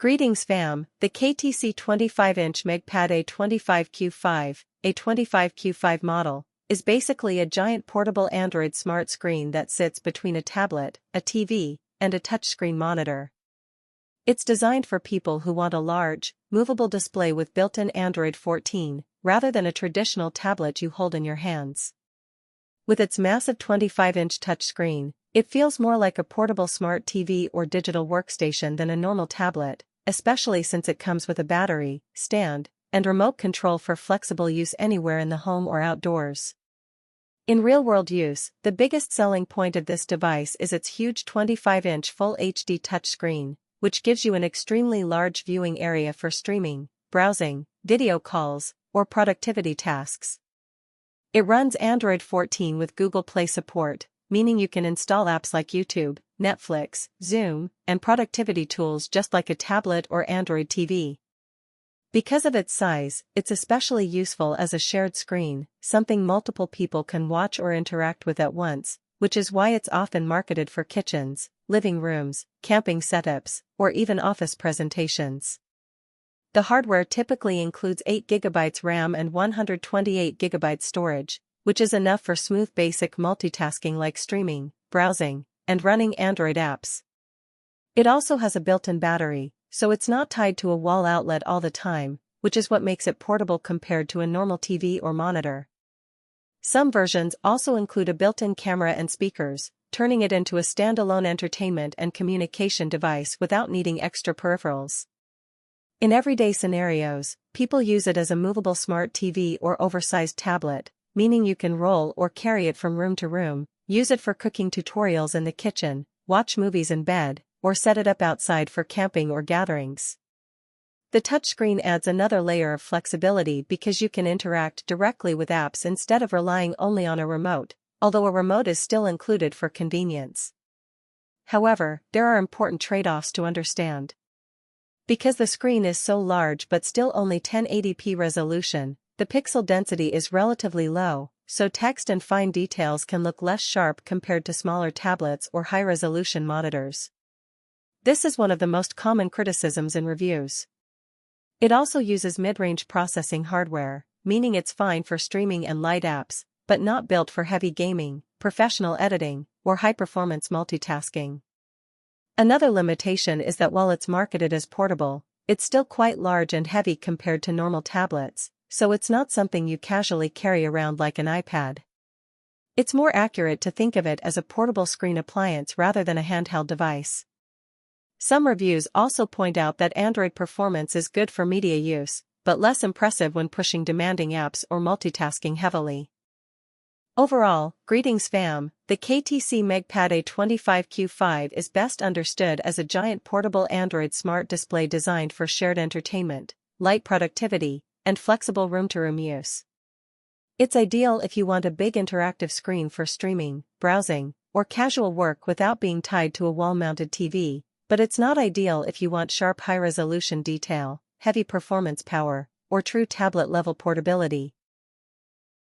Greetings fam, the KTC 25-inch MegPad A25Q5 model, is basically a giant portable Android smart screen that sits between a tablet, a TV, and a touchscreen monitor. It's designed for people who want a large, movable display with built-in Android 14, rather than a traditional tablet you hold in your hands. With its massive 25-inch touchscreen, it feels more like a portable smart TV or digital workstation than a normal tablet, especially since it comes with a battery, stand, and remote control for flexible use anywhere in the home or outdoors. In real-world use, the biggest selling point of this device is its huge 25-inch Full HD touchscreen, which gives you an extremely large viewing area for streaming, browsing, video calls, or productivity tasks. It runs Android 14 with Google Play support, meaning you can install apps like YouTube, Netflix, Zoom, and productivity tools just like a tablet or Android TV. Because of its size, it's especially useful as a shared screen, something multiple people can watch or interact with at once, which is why it's often marketed for kitchens, living rooms, camping setups, or even office presentations. The hardware typically includes 8 GB RAM and 128 GB storage, which is enough for smooth basic multitasking like streaming, browsing, and running Android apps. It also has a built-in battery, so it's not tied to a wall outlet all the time, which is what makes it portable compared to a normal TV or monitor. Some versions also include a built-in camera and speakers, turning it into a standalone entertainment and communication device without needing extra peripherals. In everyday scenarios, people use it as a movable smart TV or oversized tablet, meaning you can roll or carry it from room to room, use it for cooking tutorials in the kitchen, watch movies in bed, or set it up outside for camping or gatherings. The touchscreen adds another layer of flexibility because you can interact directly with apps instead of relying only on a remote, although a remote is still included for convenience. However, there are important trade-offs to understand. Because the screen is so large but still only 1080p resolution, the pixel density is relatively low, so text and fine details can look less sharp compared to smaller tablets or high-resolution monitors. This is one of the most common criticisms in reviews. It also uses mid-range processing hardware, meaning it's fine for streaming and light apps, but not built for heavy gaming, professional editing, or high-performance multitasking. Another limitation is that while it's marketed as portable, it's still quite large and heavy compared to normal tablets, so it's not something you casually carry around like an iPad. It's more accurate to think of it as a portable screen appliance rather than a handheld device. Some reviews also point out that Android performance is good for media use, but less impressive when pushing demanding apps or multitasking heavily. Overall, greetings fam, the KTC MegPad A25Q5 is best understood as a giant portable Android smart display designed for shared entertainment, light productivity, and flexible room-to-room use. It's ideal if you want a big interactive screen for streaming, browsing, or casual work without being tied to a wall-mounted TV, but it's not ideal if you want sharp high-resolution detail, heavy performance power, or true tablet-level portability.